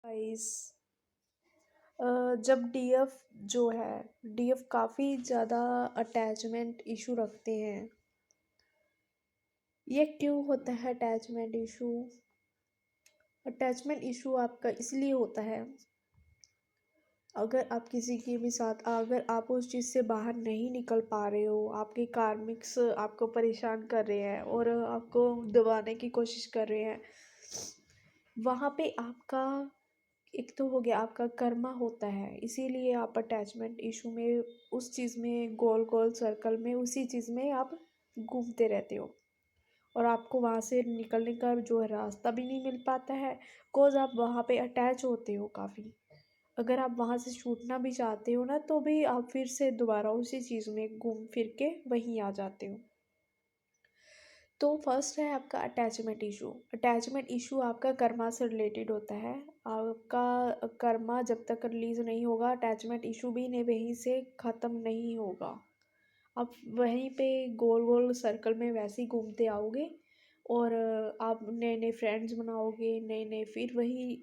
Guys. जब DF जो है डीएफ काफ़ी ज़्यादा अटैचमेंट इशू रखते हैं। ये क्यों होता है अटैचमेंट इशू? अटैचमेंट इशू आपका इसलिए होता है, अगर आप किसी के भी साथ अगर आप उस चीज़ से बाहर नहीं निकल पा रहे हो, आपके कार्मिक्स आपको परेशान कर रहे हैं और आपको दबाने की कोशिश कर रहे हैं, वहाँ पे आपका एक तो हो गया आपका कर्मा होता है, इसीलिए आप अटैचमेंट इशू में उस चीज़ में गोल गोल सर्कल में उसी चीज़ में आप घूमते रहते हो और आपको वहाँ से निकलने का जो है रास्ता भी नहीं मिल पाता है। कोज आप वहाँ पे अटैच होते हो काफ़ी। अगर आप वहाँ से छूटना भी चाहते हो ना, तो भी आप फिर से दोबारा उसी चीज़ में घूम फिर के वहीं आ जाते हो। तो फर्स्ट है आपका अटैचमेंट इशू। अटैचमेंट इशू आपका कर्मा से रिलेटेड होता है। आपका कर्मा जब तक रिलीज नहीं होगा, अटैचमेंट इशू भी ने वहीं से ख़त्म नहीं होगा। आप वहीं पे गोल गोल सर्कल में वैसे ही घूमते आओगे और आप नए नए फ्रेंड्स बनाओगे, नए नए फिर वही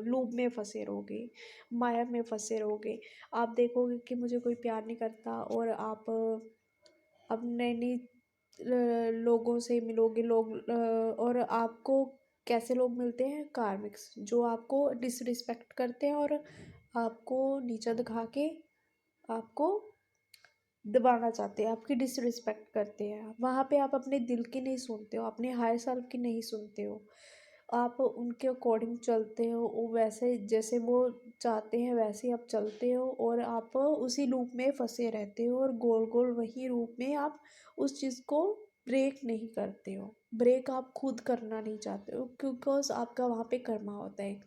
लूप में फंसे रहोगे, माया में फंसे रहोगे। आप देखोगे कि मुझे कोई प्यार नहीं करता और आप अब नई नई लोगों से मिलोगे, और आपको कैसे लोग मिलते हैं? कार्मिक्स, जो आपको डिसरिस्पेक्ट करते हैं और आपको नीचा दिखा के आपको दबाना चाहते हैं, आपकी डिसरिस्पेक्ट करते हैं। वहाँ पे आप अपने दिल की नहीं सुनते हो, अपने हायर सेल्फ की नहीं सुनते हो। आप उनके अकॉर्डिंग चलते हो, वो वैसे जैसे वो चाहते हैं वैसे ही आप चलते हो और आप उसी लूप में फंसे रहते हो और गोल गोल वही लूप में आप उस चीज़ को ब्रेक नहीं करते हो। ब्रेक आप खुद करना नहीं चाहते हो, बिकॉज आपका वहाँ पे कर्मा होता है।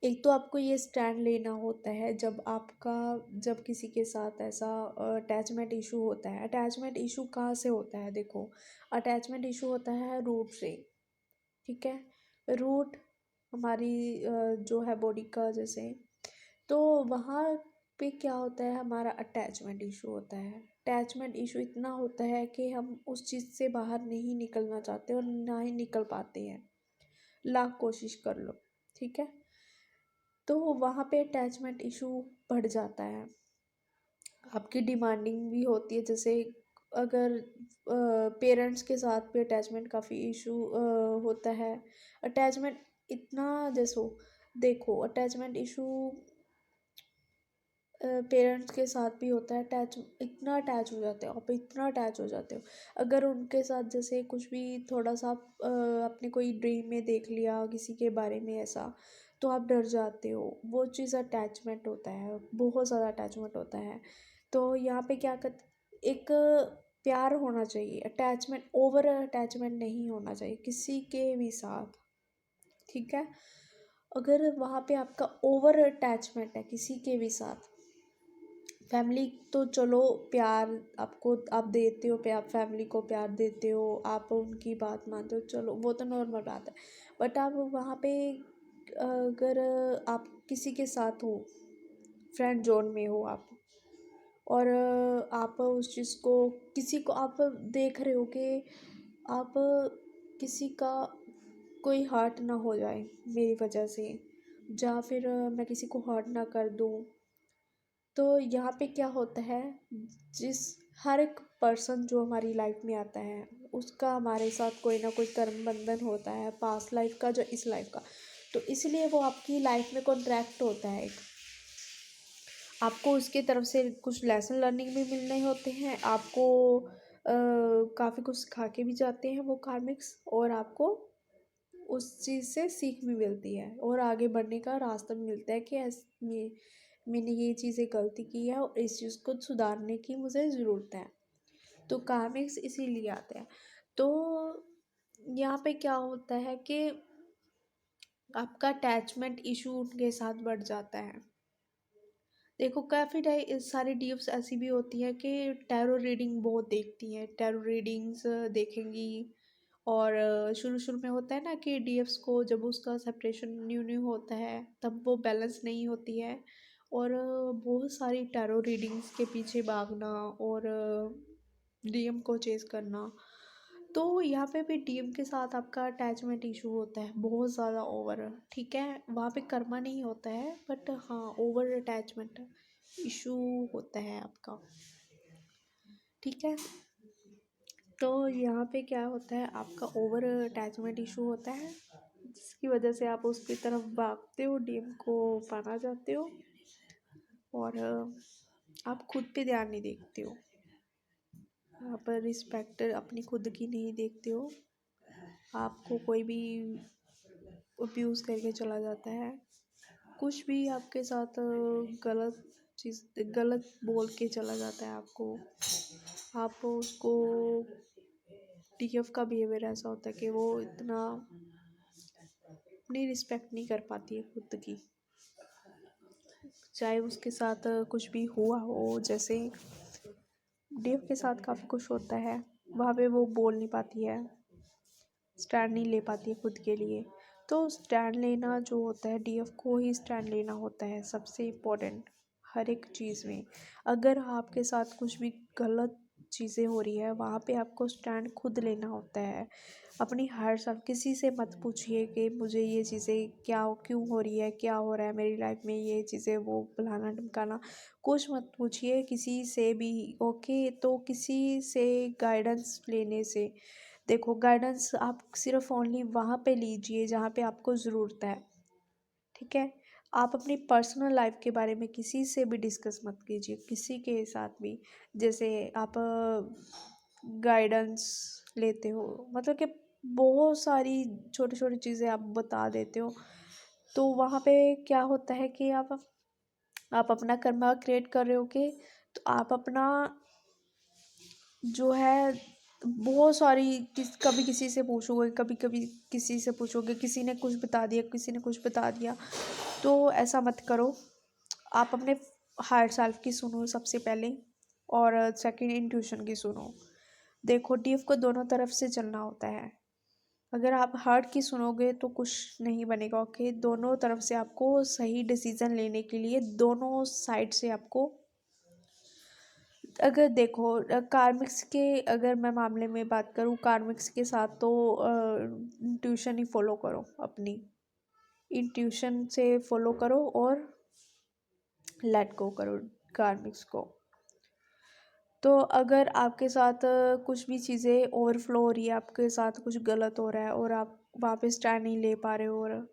एक तो आपको ये स्टैंड लेना होता है जब किसी के साथ ऐसा अटैचमेंट इशू होता है। अटैचमेंट इशू कहाँ से होता है? देखो, अटैचमेंट इशू होता है रूट से। ठीक है, रूट हमारी जो है बॉडी का, जैसे तो वहाँ पे क्या होता है, हमारा अटैचमेंट इशू होता है। अटैचमेंट इशू इतना होता है कि हम उस चीज़ से बाहर नहीं निकलना चाहते और ना ही निकल पाते हैं, लाख कोशिश कर लो। ठीक है, तो वहाँ पे अटैचमेंट इशू बढ़ जाता है। आपकी डिमांडिंग भी होती है, जैसे अगर पेरेंट्स के साथ भी अटैचमेंट काफ़ी इशू होता है। अटैचमेंट इतना, जैसो देखो, अटैचमेंट इशू पेरेंट्स के साथ भी होता है। अटैच इतना अटैच हो जाते हो आप, इतना अटैच हो जाते हो। अगर उनके साथ जैसे कुछ भी थोड़ा सा आपने कोई ड्रीम में देख लिया किसी के बारे में ऐसा, तो आप डर जाते हो। वो चीज़ अटैचमेंट होता है, बहुत ज़्यादा अटैचमेंट होता है। तो यहाँ पे क्या कर, एक प्यार होना चाहिए, अटैचमेंट ओवर अटैचमेंट नहीं होना चाहिए किसी के भी साथ। ठीक है, अगर वहाँ पे आपका ओवर अटैचमेंट है किसी के भी साथ, फैमिली तो चलो प्यार आपको आप देते हो, प्यार फैमिली को प्यार देते हो, आप उनकी बात मानते हो, चलो वो तो नॉर्मल बात है। बट आप वहाँ पे अगर आप किसी के साथ हो, फ्रेंड जोन में हो आप, और आप उस चीज़ को किसी को आप देख रहे हो कि आप किसी का कोई हर्ट ना हो जाए मेरी वजह से, या फिर मैं किसी को हर्ट ना कर दूँ। तो यहाँ पे क्या होता है, जिस हर एक पर्सन जो हमारी लाइफ में आता है, उसका हमारे साथ कोई ना कोई कर्म बंधन होता है, पास्ट लाइफ का जो इस लाइफ का। तो इसलिए वो आपकी लाइफ में कॉन्ट्रैक्ट होता है एक। आपको उसके तरफ से कुछ लेसन लर्निंग भी मिलने होते हैं, आपको काफ़ी कुछ सिखा के भी जाते हैं वो कार्मिक्स, और आपको उस चीज़ से सीख भी मिलती है और आगे बढ़ने का रास्ता भी मिलता है कि मैंने ये चीज़ें गलती की है और इस चीज़ को सुधारने की मुझे ज़रूरत है। तो कार्मिक्स इसीलिए आते हैं। तो यहाँ पे क्या होता है कि आपका अटैचमेंट इशू उनके साथ बढ़ जाता है। देखो, काफ़ी सारी डीएफ्स ऐसी भी होती हैं कि टैरो रीडिंग बहुत देखती हैं, टैरो रीडिंग्स देखेंगी। और शुरू शुरू में होता है ना कि डीएफ्स को जब उसका सेपरेशन न्यू न्यू होता है तब वो बैलेंस नहीं होती है, और बहुत सारी टैरो रीडिंग्स के पीछे भागना और डीएम को चेज करना। तो यहाँ पे भी डीएम के साथ आपका अटैचमेंट इशू होता है बहुत ज़्यादा ओवर, ठीक है, वहाँ पे कर्मा नहीं होता है बट हाँ ओवर अटैचमेंट इशू होता है आपका, ठीक है। तो यहाँ पे क्या होता है, आपका ओवर अटैचमेंट इशू होता है जिसकी वजह से आप उसकी तरफ भागते हो, डीएम को पाना चाहते हो, और आप खुद पे ध्यान नहीं देखते हो, यहाँ पर रिस्पेक्ट अपनी खुद की नहीं देखते हो, आपको कोई भी अब्यूज़ करके चला जाता है, कुछ भी आपके साथ गलत चीज़ गलत बोल के चला जाता है आपको, आप उसको डीएफ का बिहेवियर ऐसा होता है कि वो इतना अपनी रिस्पेक्ट नहीं कर पाती है खुद की, चाहे उसके साथ कुछ भी हुआ हो, जैसे डीएफ के साथ काफ़ी कुछ होता है, वहाँ पे वो बोल नहीं पाती है, स्टैंड नहीं ले पाती है खुद के लिए। तो स्टैंड लेना जो होता है, डीएफ को ही स्टैंड लेना होता है सबसे इम्पोर्टेंट हर एक चीज़ में। अगर आपके साथ कुछ भी गलत चीज़ें हो रही है, वहाँ पे आपको स्टैंड खुद लेना होता है। अपनी हर साल किसी से मत पूछिए कि मुझे ये चीज़ें क्या क्यों हो रही है, क्या हो रहा है मेरी लाइफ में, ये चीज़ें वो फलाना ढमकाना, कुछ मत पूछिए किसी से भी, ओके। तो किसी से गाइडेंस लेने से, देखो गाइडेंस आप सिर्फ ओनली वहाँ पे लीजिए जहाँ पे आपको ज़रूरत है, ठीक है। आप अपनी पर्सनल लाइफ के बारे में किसी से भी डिस्कस मत कीजिए, किसी के साथ भी। जैसे आप गाइडेंस लेते हो, मतलब कि बहुत सारी छोटी छोटी चीज़ें आप बता देते हो, तो वहाँ पे क्या होता है कि आप अपना कर्मा क्रिएट कर रहे हो कि, तो आप अपना जो है बहुत सारी कभी किसी से पूछोगे, कभी कभी किसी से पूछोगे, किसी ने कुछ बता दिया, किसी ने कुछ बता दिया, तो ऐसा मत करो। आप अपने हायर सेल्फ की सुनो सबसे पहले, और सेकंड इंट्यूशन की सुनो। देखो डीएफ को दोनों तरफ से चलना होता है, अगर आप हार्ट की सुनोगे तो कुछ नहीं बनेगा, ओके। दोनों तरफ से आपको सही डिसीजन लेने के लिए दोनों साइड से आपको, अगर देखो कार्मिक्स के अगर मैं मामले में बात करूँ कार्मिक्स के साथ, तो इंट्यूशन ही फॉलो करो, अपनी इंट्यूशन से फॉलो करो और लेट गो करो कार्मिक्स को। तो अगर आपके साथ कुछ भी चीज़ें ओवरफ्लो हो रही है, आपके साथ कुछ गलत हो रहा है और आप वहाँ पे स्टैंड नहीं ले पा रहे हो और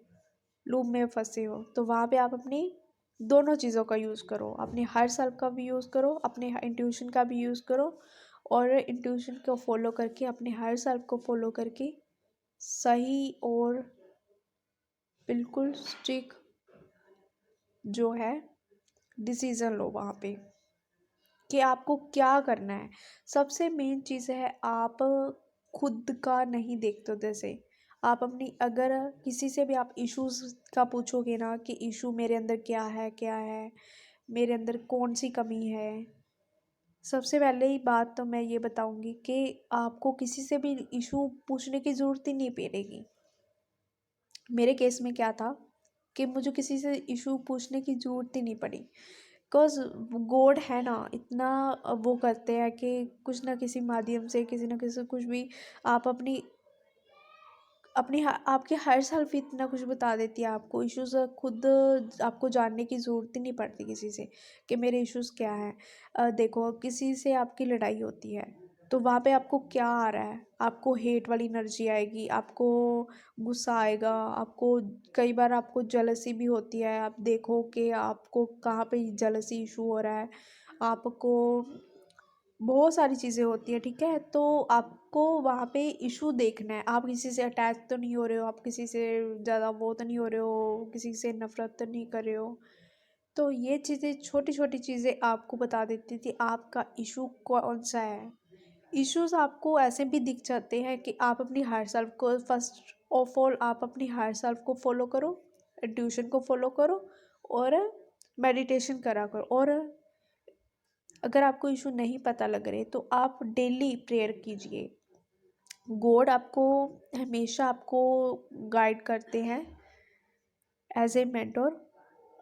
लूप में फंसे हो, तो वहाँ पे आप अपनी दोनों चीज़ों का यूज़ करो, अपने हर सेल्फ का भी यूज़ करो, अपने इंट्यूशन का भी यूज़ करो, और इंट्यूशन को फॉलो करके अपने हर सेल्फ को फॉलो करके सही और बिल्कुल स्ट्रिक जो है डिसीज़न लो वहाँ पे कि आपको क्या करना है। सबसे मेन चीज़ है, आप खुद का नहीं देखते हो, जैसे आप अपनी अगर किसी से भी आप इश्यूज़ का पूछोगे ना कि इशू मेरे अंदर क्या है, मेरे अंदर कौन सी कमी है, सबसे पहले ही बात तो मैं ये बताऊंगी कि आपको किसी से भी इशू पूछने की ज़रूरत ही नहीं पड़ेगी। मेरे केस में क्या था कि मुझे किसी से इशू पूछने की ज़रूरत ही नहीं पड़ी, बिकॉज गॉड है ना इतना, वो करते हैं कि कुछ ना किसी माध्यम से, किसी ना किसी कुछ भी, आप अपनी अपनी आपके हर सेल्फ इतना कुछ बता देती है आपको, इश्यूज खुद आपको जानने की ज़रूरत ही नहीं पड़ती किसी से कि मेरे इश्यूज क्या हैं। देखो किसी से आपकी लड़ाई होती है, तो वहाँ पे आपको क्या आ रहा है, आपको हेट वाली एनर्जी आएगी, आपको गुस्सा आएगा, आपको कई बार आपको जलसी भी होती है, आप देखो कि आपको कहाँ पे जलसी इशू हो रहा है, आपको बहुत सारी चीज़ें होती है, ठीक है। तो आपको वहाँ पे इशू देखना है, आप किसी से अटैच तो नहीं हो रहे हो, आप किसी से ज़्यादा वो तो नहीं हो रहे हो, किसी से नफरत तो नहीं कर रहे हो। तो ये चीज़ें छोटी छोटी चीज़ें आपको बता देती थी आपका इशू कौन सा है। इश्यूज आपको ऐसे भी दिख जाते हैं कि आप अपनी हायर सेल्फ को फर्स्ट ऑफ ऑल आप अपनी हायर सेल्फ को फॉलो करो, ट्यूशन को फॉलो करो, और मेडिटेशन करा करो, और अगर आपको इशू नहीं पता लग रहे तो आप डेली प्रेयर कीजिए। गॉड आपको हमेशा आपको गाइड करते हैं एज ए मेंटोर,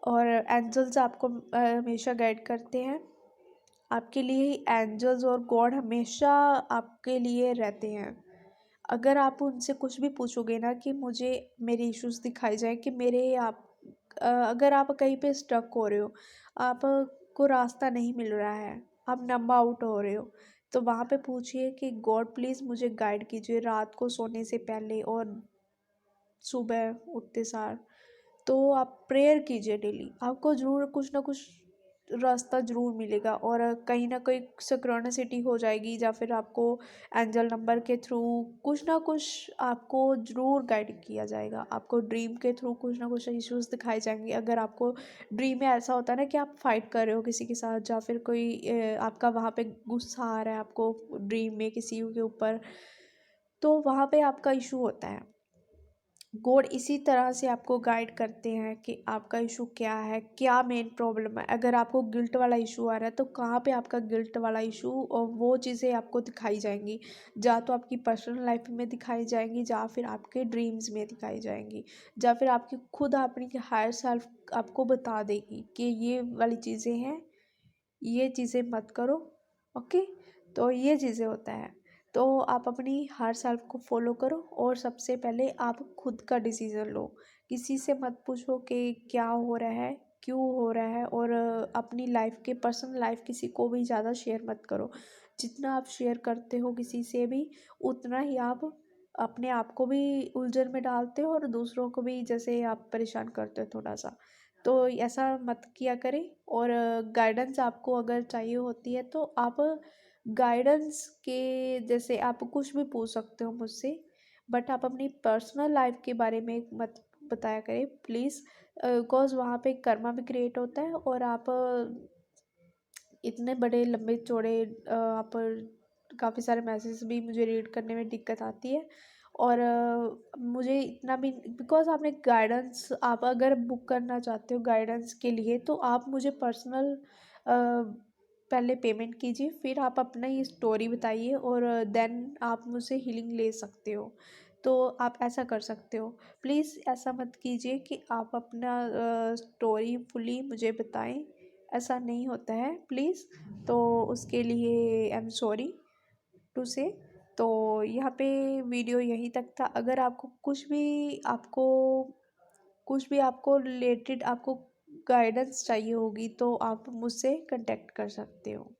और एंजल्स आपको हमेशा गाइड करते हैं, आपके लिए ही एंजल्स और गॉड हमेशा आपके लिए रहते हैं। अगर आप उनसे कुछ भी पूछोगे ना कि मुझे मेरे इश्यूज़ दिखाए जाएँ कि मेरे आप अगर आप कहीं पे स्टक हो रहे हो, आपको रास्ता नहीं मिल रहा है, आप नंबर आउट हो रहे हो, तो वहाँ पे पूछिए कि गॉड प्लीज़ मुझे गाइड कीजिए रात को सोने से पहले और सुबह उठते सार। तो आप प्रेयर कीजिए डेली, आपको ज़रूर कुछ ना कुछ रास्ता ज़रूर मिलेगा और कहीं ना कहीं सिंक्रोनिसिटी हो जाएगी, या फिर आपको एंजल नंबर के थ्रू कुछ ना कुछ आपको ज़रूर गाइड किया जाएगा। आपको ड्रीम के थ्रू कुछ ना कुछ इश्यूज दिखाए जाएंगे। अगर आपको ड्रीम में ऐसा होता है ना कि आप फाइट कर रहे हो किसी के साथ, या फिर कोई आपका वहाँ पे गुस्सा आ रहा है आपको ड्रीम में किसी के ऊपर, तो वहाँ पे आपका इशू होता है। गॉड इसी तरह से आपको गाइड करते हैं कि आपका इशू क्या है, क्या मेन प्रॉब्लम है। अगर आपको गिल्ट वाला इशू आ रहा है तो कहाँ पे आपका गिल्ट वाला इशू, और वो चीज़ें आपको दिखाई जाएंगी, या तो आपकी पर्सनल लाइफ में दिखाई जाएंगी, या फिर आपके ड्रीम्स में दिखाई जाएंगी, या फिर आपकी खुद अपनी हायर सेल्फ आपको बता देगी कि ये वाली चीज़ें हैं, ये चीज़ें मत करो। ओके, तो ये चीज़ें होता है। तो आप अपनी हर सेल्फ को फॉलो करो, और सबसे पहले आप खुद का डिसीज़न लो। किसी से मत पूछो कि क्या हो रहा है, क्यों हो रहा है, और अपनी लाइफ के पर्सनल लाइफ किसी को भी ज़्यादा शेयर मत करो। जितना आप शेयर करते हो किसी से भी, उतना ही आप अपने आप को भी उलझन में डालते हो और दूसरों को भी जैसे आप परेशान करते हो थोड़ा सा। तो ऐसा मत किया करें। और गाइडेंस आपको अगर चाहिए होती है तो आप गाइडेंस के जैसे आप कुछ भी पूछ सकते हो मुझसे, बट आप अपनी पर्सनल लाइफ के बारे में मत बताया करें प्लीज़, बिकॉज वहाँ पे कर्मा भी क्रिएट होता है, और आप इतने बड़े लंबे चौड़े आप काफ़ी सारे मैसेज भी मुझे रीड करने में दिक्कत आती है। और मुझे इतना भी, बिकॉज आपने गाइडेंस, आप अगर बुक करना चाहते हो गाइडेंस के लिए तो आप मुझे पर्सनल पहले पेमेंट कीजिए, फिर आप अपना ये स्टोरी बताइए, और देन आप मुझसे हीलिंग ले सकते हो। तो आप ऐसा कर सकते हो। प्लीज़ ऐसा मत कीजिए कि आप अपना स्टोरी फुली मुझे बताएं, ऐसा नहीं होता है प्लीज़। तो उसके लिए आई एम सॉरी टू से। तो यहाँ पे वीडियो यहीं तक था। अगर आपको रिलेटेड आपको गाइडेंस चाहिए होगी तो आप मुझसे कांटेक्ट कर सकते हो।